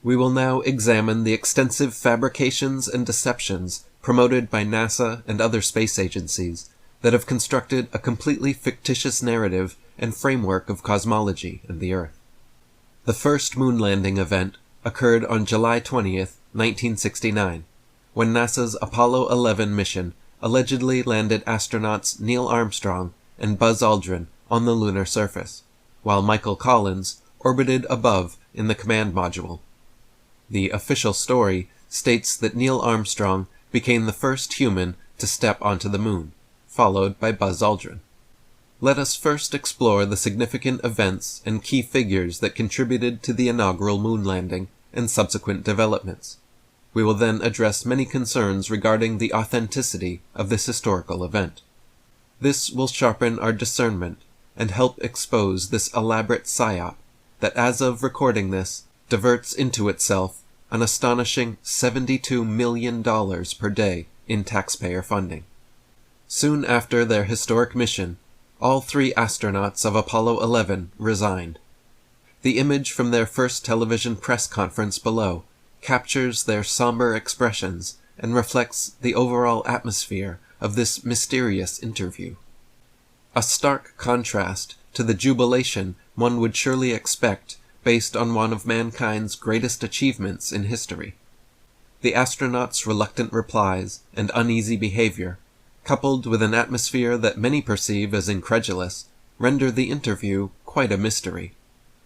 We will now examine the extensive fabrications and deceptions promoted by NASA and other space agencies that have constructed a completely fictitious narrative and framework of cosmology and the Earth. The first moon landing event occurred on July 20th, 1969, when NASA's Apollo 11 mission allegedly landed astronauts Neil Armstrong and Buzz Aldrin on the lunar surface, while Michael Collins orbited above in the command module. The official story states that Neil Armstrong became the first human to step onto the moon, followed by Buzz Aldrin. Let us first explore the significant events and key figures that contributed to the inaugural moon landing and subsequent developments. We will then address many concerns regarding the authenticity of this historical event. This will sharpen our discernment and help expose this elaborate psyop that, as of recording this, diverts into itself an astonishing $72 million per day in taxpayer funding. Soon after their historic mission, all 3 astronauts of Apollo 11 resigned. The image from their first television press conference below captures their somber expressions and reflects the overall atmosphere of this mysterious interview. A stark contrast to the jubilation one would surely expect based on one of mankind's greatest achievements in history. The astronauts' reluctant replies and uneasy behavior, coupled with an atmosphere that many perceive as incredulous, render the interview quite a mystery,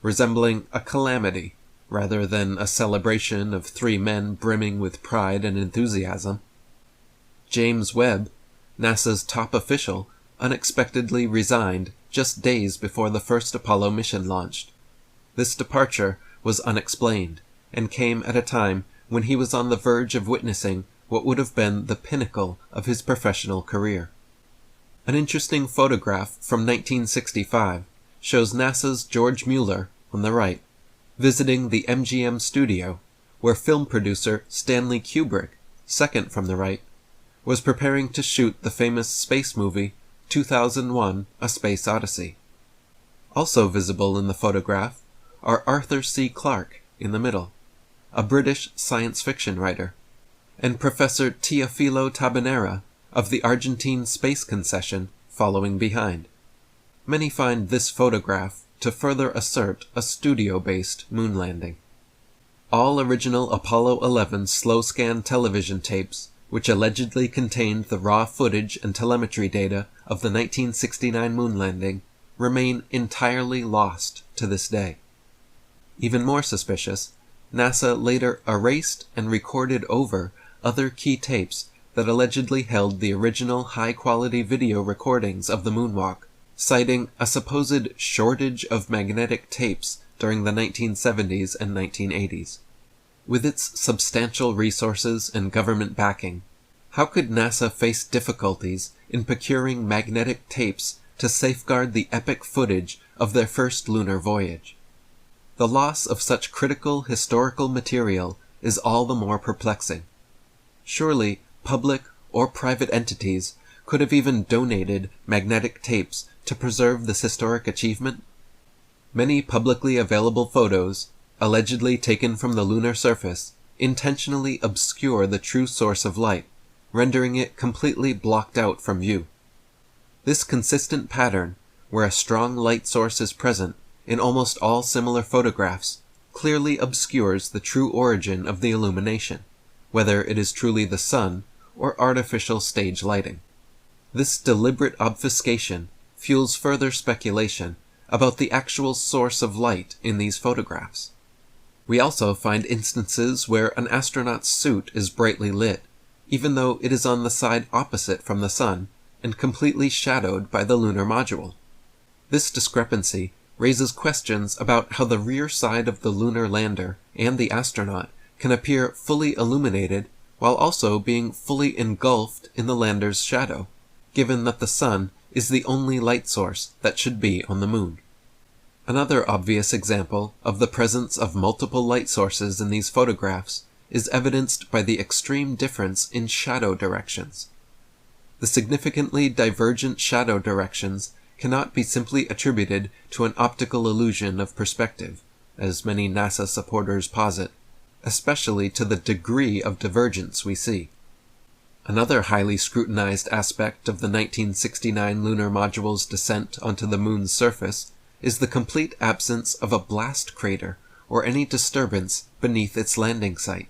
resembling a calamity rather than a celebration of 3 men brimming with pride and enthusiasm. James Webb, NASA's top official, unexpectedly resigned just days before the first Apollo mission launched. This departure was unexplained, and came at a time when he was on the verge of witnessing what would have been the pinnacle of his professional career. An interesting photograph from 1965 shows NASA's George Mueller, on the right, visiting the MGM studio, where film producer Stanley Kubrick, second from the right, was preparing to shoot the famous space movie 2001: A Space Odyssey. Also visible in the photograph are Arthur C. Clarke, in the middle, a British science fiction writer, and Professor Teofilo Tabanera of the Argentine Space Concession following behind. Many find this photograph to further assert a studio-based moon landing. All original Apollo 11 slow-scan television tapes, which allegedly contained the raw footage and telemetry data of the 1969 moon landing, remain entirely lost to this day. Even more suspicious, NASA later erased and recorded over other key tapes that allegedly held the original high-quality video recordings of the moonwalk, citing a supposed shortage of magnetic tapes during the 1970s and 1980s. With its substantial resources and government backing, how could NASA face difficulties in procuring magnetic tapes to safeguard the epic footage of their first lunar voyage? The loss of such critical historical material is all the more perplexing. Surely, public or private entities could have even donated magnetic tapes to preserve this historic achievement. Many publicly available photos, allegedly taken from the lunar surface, intentionally obscure the true source of light, rendering it completely blocked out from view. This consistent pattern, where a strong light source is present in almost all similar photographs, clearly obscures the true origin of the illumination, whether it is truly the sun or artificial stage lighting. This deliberate obfuscation fuels further speculation about the actual source of light in these photographs. We also find instances where an astronaut's suit is brightly lit, even though it is on the side opposite from the sun and completely shadowed by the lunar module. This discrepancy raises questions about how the rear side of the lunar lander and the astronaut can appear fully illuminated while also being fully engulfed in the lander's shadow, given that the sun is the only light source that should be on the moon. Another obvious example of the presence of multiple light sources in these photographs is evidenced by the extreme difference in shadow directions. The significantly divergent shadow directions cannot be simply attributed to an optical illusion of perspective, as many NASA supporters posit, especially to the degree of divergence we see. Another highly scrutinized aspect of the 1969 lunar module's descent onto the Moon's surface is the complete absence of a blast crater or any disturbance beneath its landing site.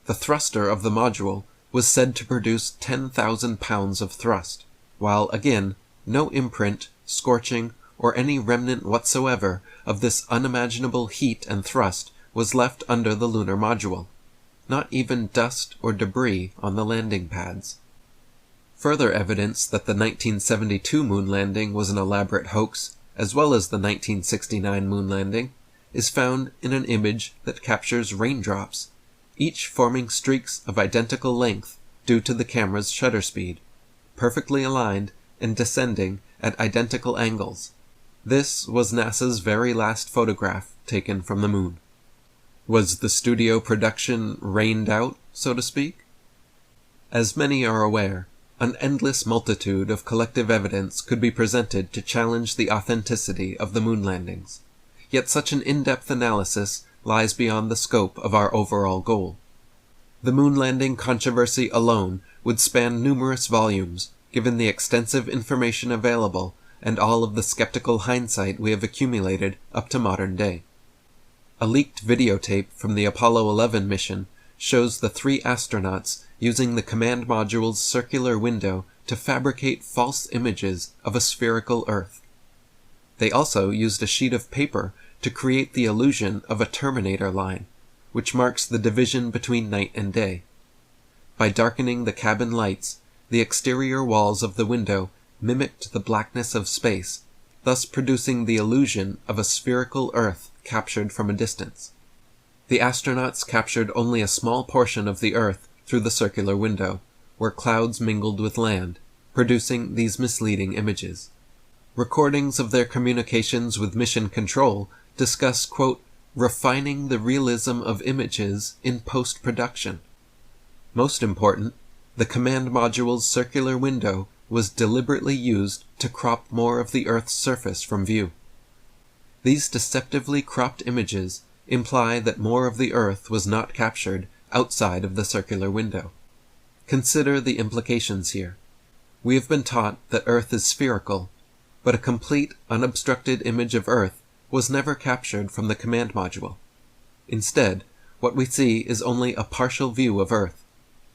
The thruster of the module was said to produce 10,000 pounds of thrust, while again, no imprint, scorching, or any remnant whatsoever of this unimaginable heat and thrust was left under the lunar module. Not even dust or debris on the landing pads. Further evidence that the 1972 moon landing was an elaborate hoax, as well as the 1969 moon landing, is found in an image that captures raindrops, each forming streaks of identical length due to the camera's shutter speed, perfectly aligned and descending at identical angles. This was NASA's very last photograph taken from the moon. Was the studio production rained out, so to speak? As many are aware, an endless multitude of collective evidence could be presented to challenge the authenticity of the moon landings, yet such an in-depth analysis lies beyond the scope of our overall goal. The moon landing controversy alone would span numerous volumes, given the extensive information available and all of the skeptical hindsight we have accumulated up to modern day. A leaked videotape from the Apollo 11 mission shows the 3 astronauts using the command module's circular window to fabricate false images of a spherical Earth. They also used a sheet of paper to create the illusion of a terminator line, which marks the division between night and day. By darkening the cabin lights, the exterior walls of the window mimicked the blackness of space, thus producing the illusion of a spherical Earth captured from a distance. The astronauts captured only a small portion of the Earth through the circular window, where clouds mingled with land, producing these misleading images. Recordings of their communications with Mission Control discuss, quote, refining the realism of images in post-production. Most important, the command module's circular window was deliberately used to crop more of the Earth's surface from view. These deceptively cropped images imply that more of the Earth was not captured outside of the circular window. Consider the implications here. We have been taught that Earth is spherical, but a complete, unobstructed image of Earth was never captured from the command module. Instead, what we see is only a partial view of Earth,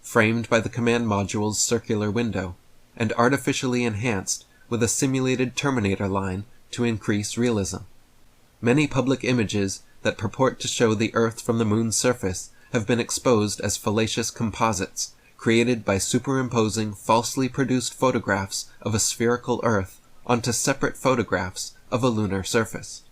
framed by the command module's circular window, and artificially enhanced with a simulated terminator line to increase realism. Many public images that purport to show the Earth from the Moon's surface have been exposed as fallacious composites, created by superimposing falsely produced photographs of a spherical Earth onto separate photographs of a lunar surface.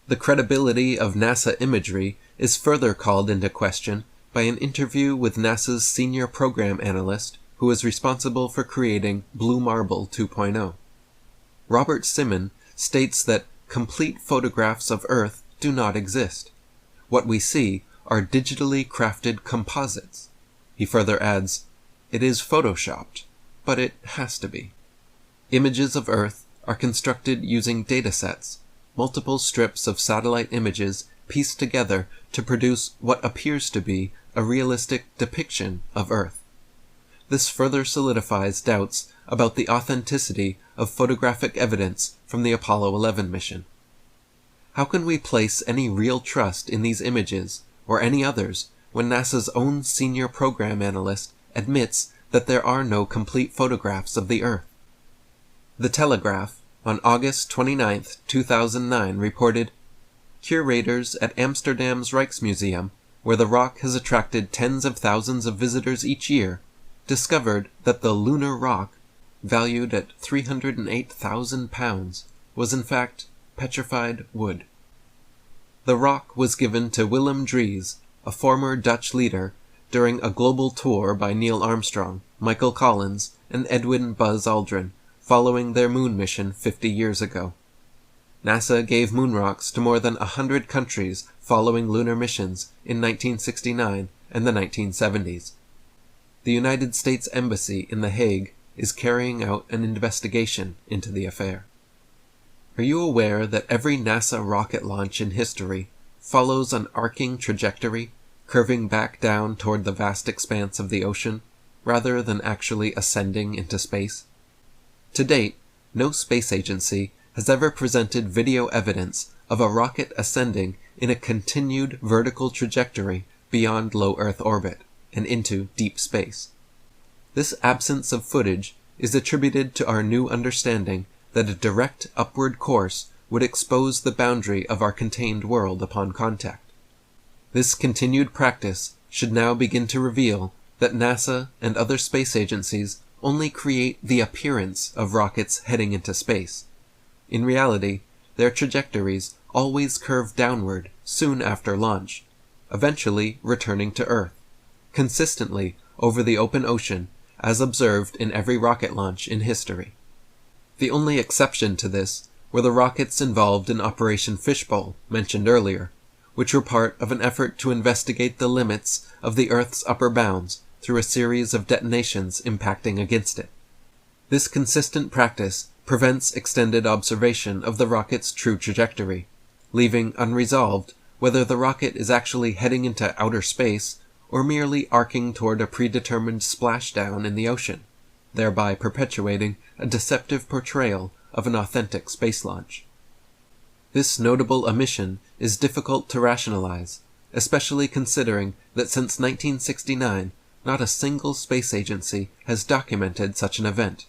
The credibility of NASA imagery is further called into question by an interview with NASA's senior program analyst who is responsible for creating Blue Marble 2.0. Robert Simon states that complete photographs of Earth do not exist. What we see are digitally crafted composites. He further adds, it is photoshopped, but it has to be. Images of Earth are constructed using datasets, multiple strips of satellite images pieced together to produce what appears to be a realistic depiction of Earth. This further solidifies doubts about the authenticity of photographic evidence from the Apollo 11 mission. How can we place any real trust in these images, or any others, when NASA's own senior program analyst admits that there are no complete photographs of the Earth? The Telegraph, on August 29, 2009, reported, curators at Amsterdam's Rijksmuseum, where the rock has attracted tens of thousands of visitors each year, discovered that the lunar rock, valued at 308,000 pounds, was in fact petrified wood. The rock was given to Willem Dries, a former Dutch leader, during a global tour by Neil Armstrong, Michael Collins, and Edwin Buzz Aldrin, following their moon mission 50 years ago. NASA gave moon rocks to more than 100 countries following lunar missions in 1969 and the 1970s. The United States Embassy in The Hague is carrying out an investigation into the affair. Are you aware that every NASA rocket launch in history follows an arcing trajectory curving back down toward the vast expanse of the ocean, rather than actually ascending into space? To date, no space agency has ever presented video evidence of a rocket ascending in a continued vertical trajectory beyond low Earth orbit and into deep space. This absence of footage is attributed to our new understanding that a direct upward course would expose the boundary of our contained world upon contact. This continued practice should now begin to reveal that NASA and other space agencies only create the appearance of rockets heading into space. In reality, their trajectories always curve downward soon after launch, eventually returning to Earth, consistently over the open ocean, as observed in every rocket launch in history. The only exception to this were the rockets involved in Operation Fishbowl, mentioned earlier, which were part of an effort to investigate the limits of the Earth's upper bounds through a series of detonations impacting against it. This consistent practice prevents extended observation of the rocket's true trajectory, leaving unresolved whether the rocket is actually heading into outer space or merely arcing toward a predetermined splashdown in the ocean, thereby perpetuating a deceptive portrayal of an authentic space launch. This notable omission is difficult to rationalize, especially considering that since 1969, not a single space agency has documented such an event.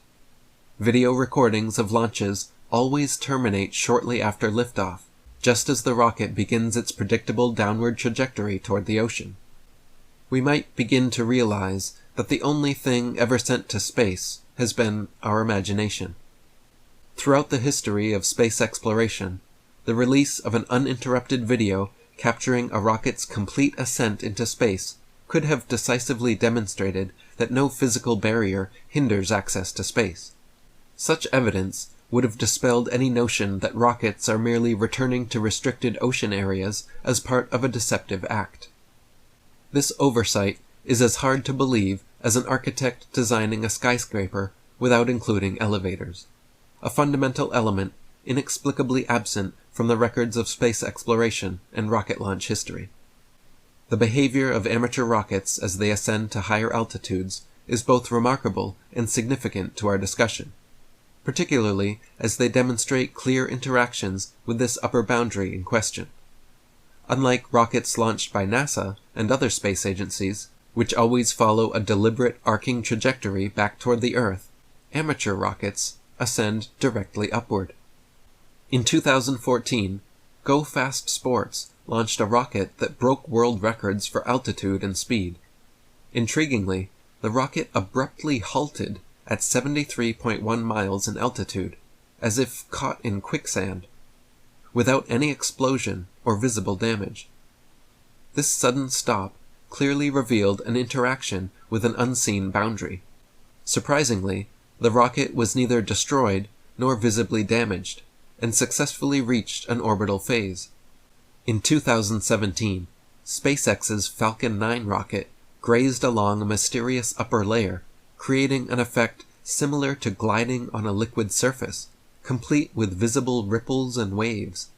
Video recordings of launches always terminate shortly after liftoff, just as the rocket begins its predictable downward trajectory toward the ocean. We might begin to realize that the only thing ever sent to space has been our imagination. Throughout the history of space exploration, the release of an uninterrupted video capturing a rocket's complete ascent into space could have decisively demonstrated that no physical barrier hinders access to space. Such evidence would have dispelled any notion that rockets are merely returning to restricted ocean areas as part of a deceptive act. This oversight is as hard to believe as an architect designing a skyscraper without including elevators, a fundamental element inexplicably absent from the records of space exploration and rocket launch history. The behavior of amateur rockets as they ascend to higher altitudes is both remarkable and significant to our discussion, particularly as they demonstrate clear interactions with this upper boundary in question. Unlike rockets launched by NASA and other space agencies, which always follow a deliberate arcing trajectory back toward the Earth, amateur rockets ascend directly upward. In 2014, Go Fast Sports launched a rocket that broke world records for altitude and speed. Intriguingly, the rocket abruptly halted at 73.1 miles in altitude, as if caught in quicksand, without any explosion or visible damage. This sudden stop clearly revealed an interaction with an unseen boundary. Surprisingly, the rocket was neither destroyed nor visibly damaged, and successfully reached an orbital phase. In 2017, SpaceX's Falcon 9 rocket grazed along a mysterious upper layer, creating an effect similar to gliding on a liquid surface, complete with visible ripples and waves.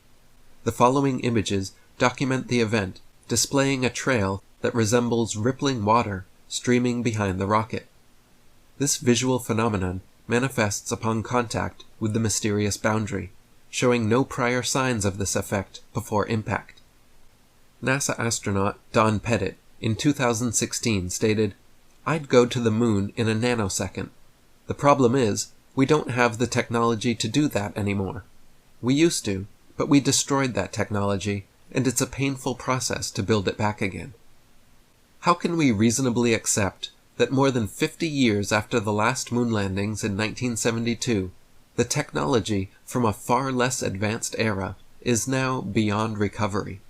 The following images document the event, displaying a trail that resembles rippling water streaming behind the rocket. This visual phenomenon manifests upon contact with the mysterious boundary, showing no prior signs of this effect before impact. NASA astronaut Don Pettit in 2016 stated, "I'd go to the moon in a nanosecond. The problem is, we don't have the technology to do that anymore. We used to, but we destroyed that technology, and it's a painful process to build it back again." How can we reasonably accept that more than 50 years after the last moon landings in 1972, the technology from a far less advanced era is now beyond recovery?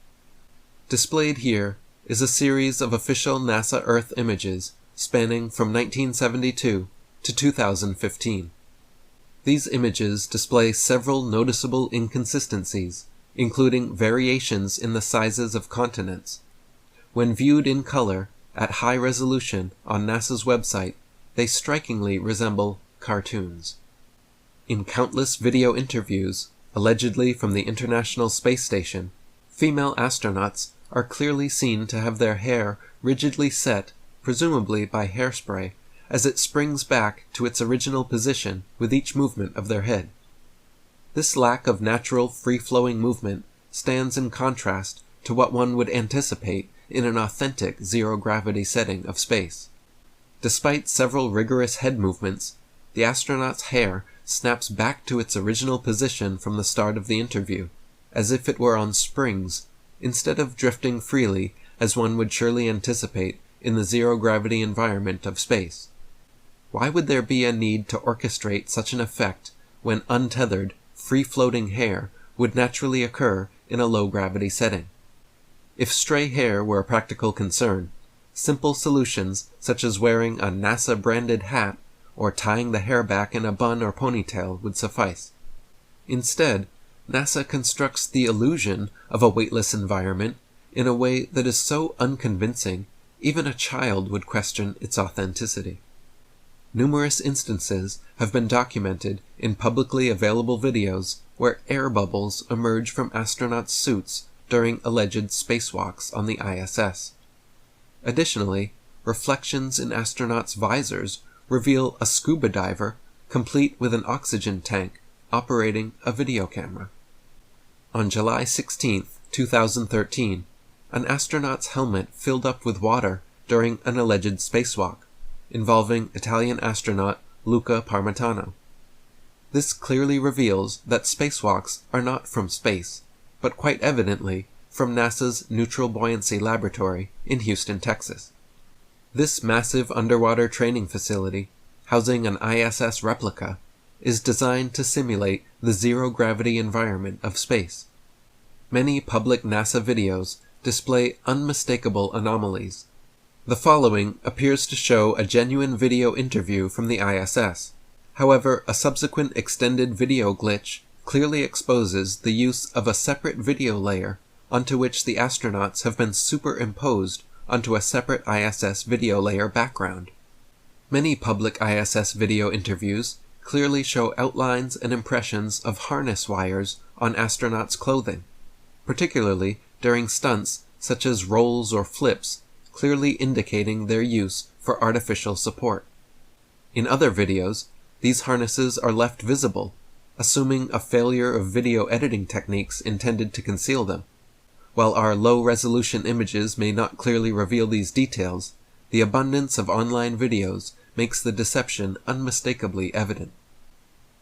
Displayed here is a series of official NASA Earth images spanning from 1972 to 2015. These images display several noticeable inconsistencies, including variations in the sizes of continents. When viewed in color at high resolution on NASA's website, they strikingly resemble cartoons. In countless video interviews, allegedly from the International Space Station, female astronauts are clearly seen to have their hair rigidly set, presumably by hairspray, as it springs back to its original position with each movement of their head. This lack of natural free-flowing movement stands in contrast to what one would anticipate in an authentic zero-gravity setting of space. Despite several rigorous head movements, the astronaut's hair snaps back to its original position from the start of the interview, as if it were on springs, instead of drifting freely as one would surely anticipate in the zero-gravity environment of space. Why would there be a need to orchestrate such an effect when untethered, free-floating hair would naturally occur in a low-gravity setting? If stray hair were a practical concern, simple solutions such as wearing a NASA-branded hat or tying the hair back in a bun or ponytail would suffice. Instead, NASA constructs the illusion of a weightless environment in a way that is so unconvincing even a child would question its authenticity. Numerous instances have been documented in publicly available videos where air bubbles emerge from astronauts' suits during alleged spacewalks on the ISS. Additionally, reflections in astronauts' visors reveal a scuba diver complete with an oxygen tank operating a video camera. On July 16, 2013, an astronaut's helmet filled up with water during an alleged spacewalk, involving Italian astronaut Luca Parmitano. This clearly reveals that spacewalks are not from space, but quite evidently from NASA's Neutral Buoyancy Laboratory in Houston, Texas. This massive underwater training facility, housing an ISS replica, is designed to simulate the zero-gravity environment of space. Many public NASA videos display unmistakable anomalies. The following appears to show a genuine video interview from the ISS. However, a subsequent extended video glitch clearly exposes the use of a separate video layer onto which the astronauts have been superimposed onto a separate ISS video layer background. Many public ISS video interviews clearly show outlines and impressions of harness wires on astronauts' clothing, particularly during stunts such as rolls or flips, clearly indicating their use for artificial support. In other videos, these harnesses are left visible, assuming a failure of video editing techniques intended to conceal them. While our low-resolution images may not clearly reveal these details, the abundance of online videos makes the deception unmistakably evident.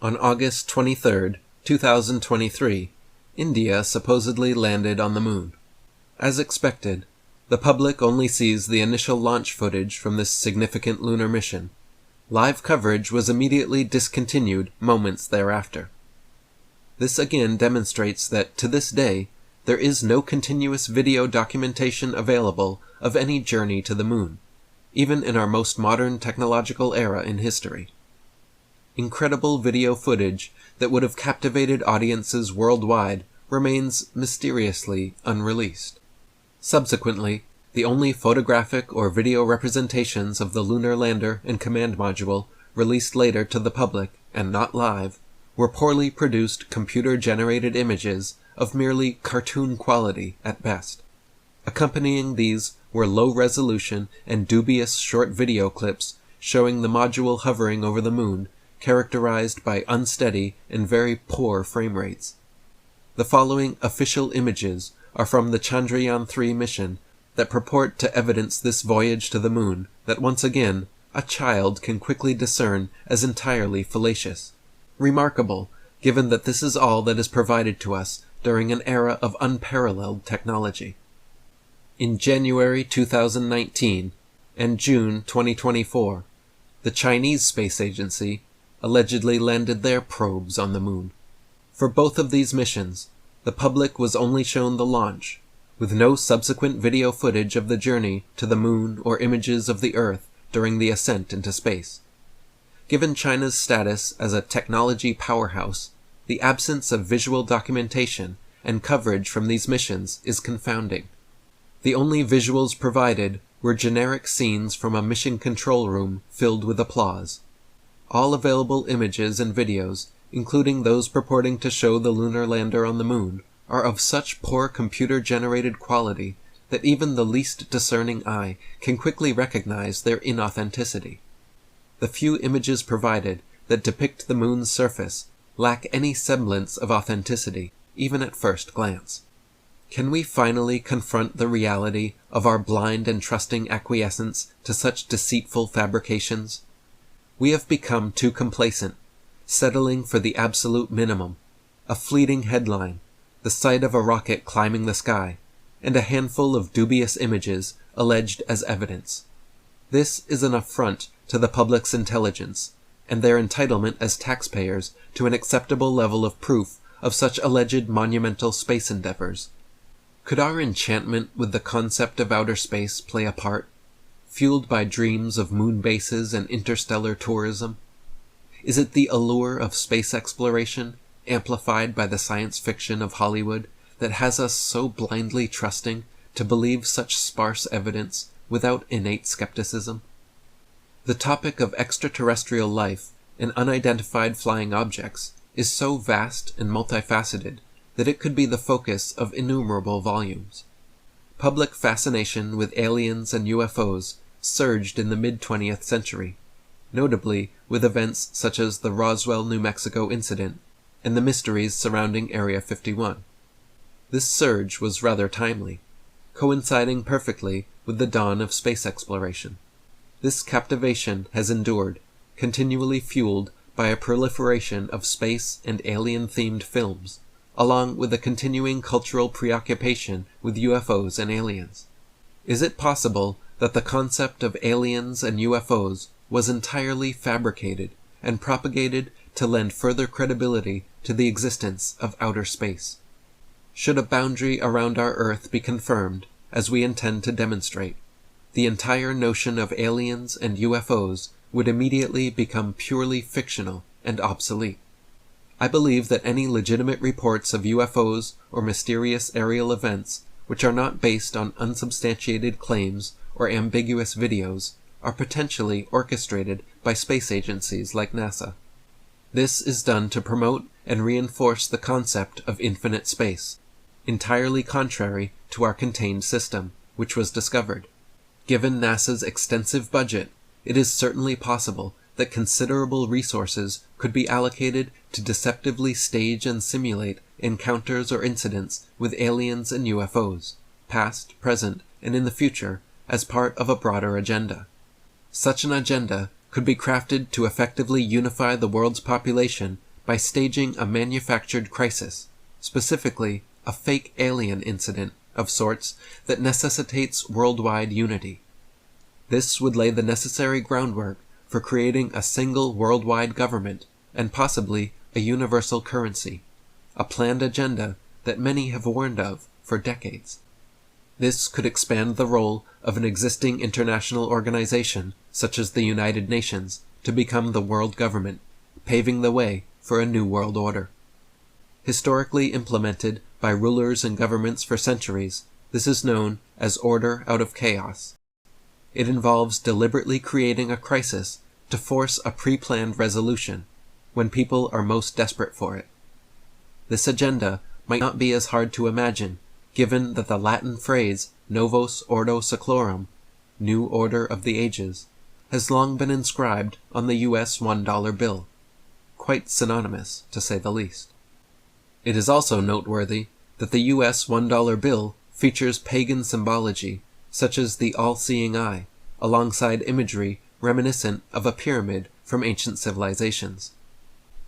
On August 23, 2023, India supposedly landed on the moon. As expected, the public only sees the initial launch footage from this significant lunar mission. Live coverage was immediately discontinued moments thereafter. This again demonstrates that, to this day, there is no continuous video documentation available of any journey to the moon, even in our most modern technological era in history. Incredible video footage that would have captivated audiences worldwide remains mysteriously unreleased. Subsequently, the only photographic or video representations of the lunar lander and command module released later to the public, and not live, were poorly produced computer-generated images of merely cartoon quality at best. Accompanying these were low-resolution and dubious short video clips showing the module hovering over the moon, characterized by unsteady and very poor frame rates. The following official images are from the Chandrayaan-3 mission that purport to evidence this voyage to the moon that once again a child can quickly discern as entirely fallacious. Remarkable, given that this is all that is provided to us during an era of unparalleled technology. In January 2019 and June 2024, the Chinese Space Agency allegedly landed their probes on the moon. For both of these missions, the public was only shown the launch, with no subsequent video footage of the journey to the moon or images of the Earth during the ascent into space. Given China's status as a technology powerhouse, the absence of visual documentation and coverage from these missions is confounding. The only visuals provided were generic scenes from a mission control room filled with applause. All available images and videos, including those purporting to show the lunar lander on the moon, are of such poor computer-generated quality that even the least discerning eye can quickly recognize their inauthenticity. The few images provided that depict the moon's surface lack any semblance of authenticity, even at first glance. Can we finally confront the reality of our blind and trusting acquiescence to such deceitful fabrications? We have become too complacent, settling for the absolute minimum, a fleeting headline, the sight of a rocket climbing the sky, and a handful of dubious images alleged as evidence. This is an affront to the public's intelligence, and their entitlement as taxpayers to an acceptable level of proof of such alleged monumental space endeavors. Could our enchantment with the concept of outer space play a part, fueled by dreams of moon bases and interstellar tourism? Is it the allure of space exploration, amplified by the science fiction of Hollywood, that has us so blindly trusting to believe such sparse evidence without innate skepticism? The topic of extraterrestrial life and unidentified flying objects is so vast and multifaceted that it could be the focus of innumerable volumes. Public fascination with aliens and UFOs surged in the mid-20th century, notably with events such as the Roswell, New Mexico incident and the mysteries surrounding Area 51. This surge was rather timely, coinciding perfectly with the dawn of space exploration. This captivation has endured, continually fueled by a proliferation of space and alien-themed films, along with a continuing cultural preoccupation with UFOs and aliens. Is it possible that the concept of aliens and UFOs was entirely fabricated and propagated to lend further credibility to the existence of outer space? Should a boundary around our Earth be confirmed, as we intend to demonstrate, the entire notion of aliens and UFOs would immediately become purely fictional and obsolete. I believe that any legitimate reports of UFOs or mysterious aerial events which are not based on unsubstantiated claims or ambiguous videos are potentially orchestrated by space agencies like NASA. This is done to promote and reinforce the concept of infinite space, entirely contrary to our contained system, which was discovered. Given NASA's extensive budget, it is certainly possible that considerable resources could be allocated to deceptively stage and simulate encounters or incidents with aliens and UFOs, past, present, and in the future, as part of a broader agenda. Such an agenda could be crafted to effectively unify the world's population by staging a manufactured crisis, specifically a fake alien incident of sorts that necessitates worldwide unity. This would lay the necessary groundwork for creating a single worldwide government and possibly a universal currency, a planned agenda that many have warned of for decades. This could expand the role of an existing international organization, such as the United Nations, to become the world government, paving the way for a new world order. Historically implemented by rulers and governments for centuries, this is known as order out of chaos. It involves deliberately creating a crisis to force a pre-planned resolution when people are most desperate for it. This agenda might not be as hard to imagine, given that the Latin phrase Novus Ordo Seclorum, New Order of the Ages, has long been inscribed on the US $1 bill, quite synonymous, to say the least. It is also noteworthy that the US $1 bill features pagan symbology, such as the all-seeing eye, alongside imagery reminiscent of a pyramid from ancient civilizations.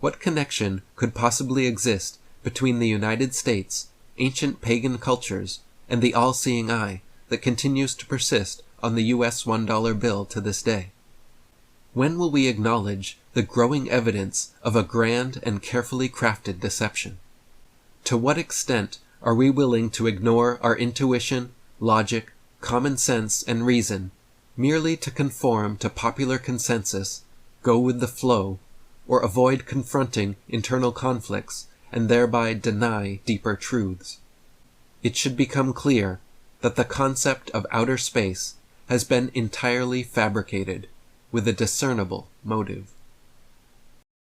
What connection could possibly exist between the United States, ancient pagan cultures, and the all-seeing eye that continues to persist on the US $1 bill to this day? When will we acknowledge the growing evidence of a grand and carefully crafted deception? To what extent are we willing to ignore our intuition, logic, common sense, and reason merely to conform to popular consensus, go with the flow, or avoid confronting internal conflicts and thereby deny deeper truths? It should become clear that the concept of outer space has been entirely fabricated with a discernible motive.